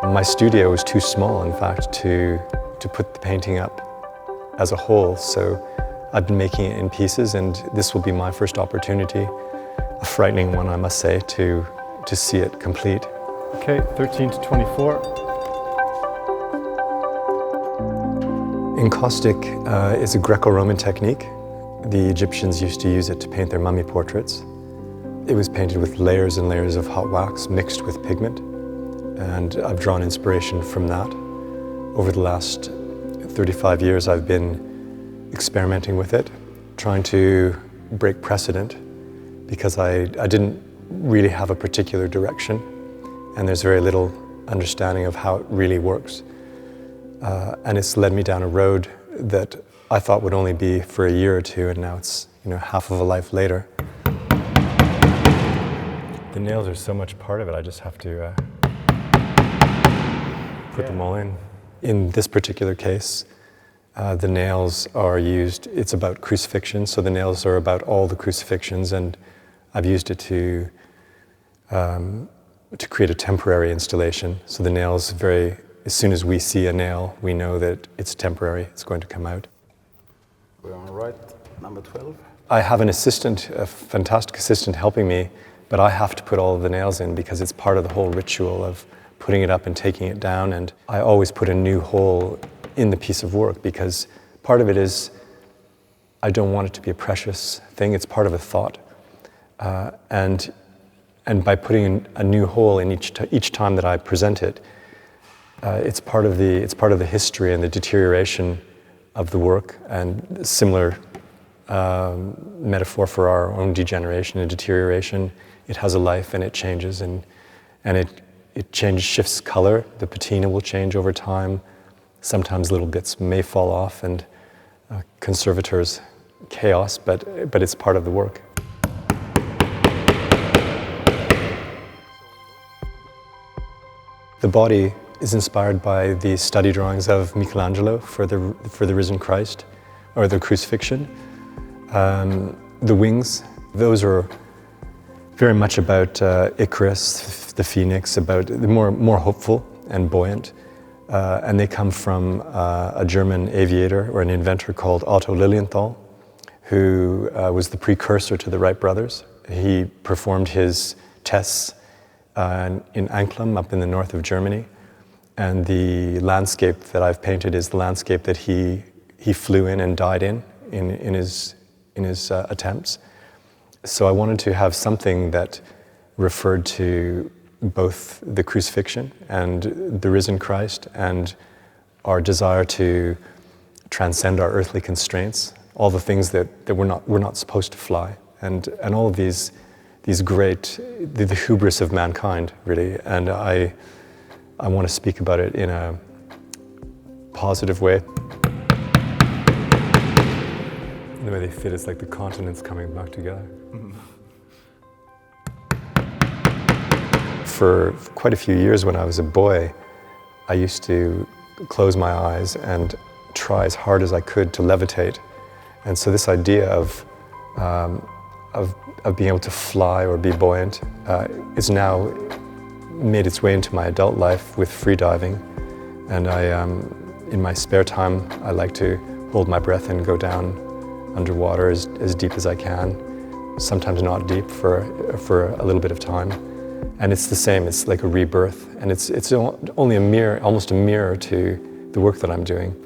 My studio was too small, in fact, to put the painting up as a whole, so I've been making it in pieces, and this will be my first opportunity, a frightening one, I must say, to see it complete. Okay, 13 to 24. Encaustic is a Greco-Roman technique. The Egyptians used to use it to paint their mummy portraits. It was painted with layers and layers of hot wax mixed with pigment, and I've drawn inspiration from that. Over the last 35 years, I've been experimenting with it, trying to break precedent, because I didn't really have a particular direction, and there's very little understanding of how it really works. And it's led me down a road that I thought would only be for a year or two, and now it's, half of a life later. The nails are so much part of it, I just have to put them all in. In this particular case, the nails are used, it's about crucifixion, so the nails are about all the crucifixions, and I've used it to create a temporary installation. So the nails, as soon as we see a nail, we know that it's temporary, it's going to come out. We're on right, number 12. I have an assistant, a fantastic assistant helping me, but I have to put all of the nails in because it's part of the whole ritual of putting it up and taking it down. And I always put a new hole in the piece of work because part of it is I don't want it to be a precious thing, it's part of a thought. And by putting a new hole in each time that I present it, it's part of the history and the deterioration of the work, and a similar metaphor for our own degeneration and deterioration. It has a life and it changes, and it changes, shifts color. The patina will change over time. Sometimes little bits may fall off, and conservators chaos, but it's part of the work. The body is inspired by the study drawings of Michelangelo for the risen Christ, or the crucifixion. The wings, those are very much about Icarus, the phoenix, about the more hopeful and buoyant. And they come from a German aviator or an inventor called Otto Lilienthal, who was the precursor to the Wright brothers. He performed his tests in Anklam, up in the north of Germany. And the landscape that I've painted is the landscape that he flew in and died in his attempts. So I wanted to have something that referred to both the crucifixion and the risen Christ and our desire to transcend our earthly constraints, all the things that we're not supposed to fly, and all of these great, the hubris of mankind, really. And I want to speak about it in a positive way. The way they fit is like the continents coming back together. Mm-hmm. For quite a few years when I was a boy, I used to close my eyes and try as hard as I could to levitate. And so this idea of being able to fly or be buoyant is now made its way into my adult life with free diving. And in my spare time, I like to hold my breath and go down underwater as deep as I can, sometimes not deep for a little bit of time. And it's the same, it's like a rebirth, and it's only almost a mirror to the work that I'm doing.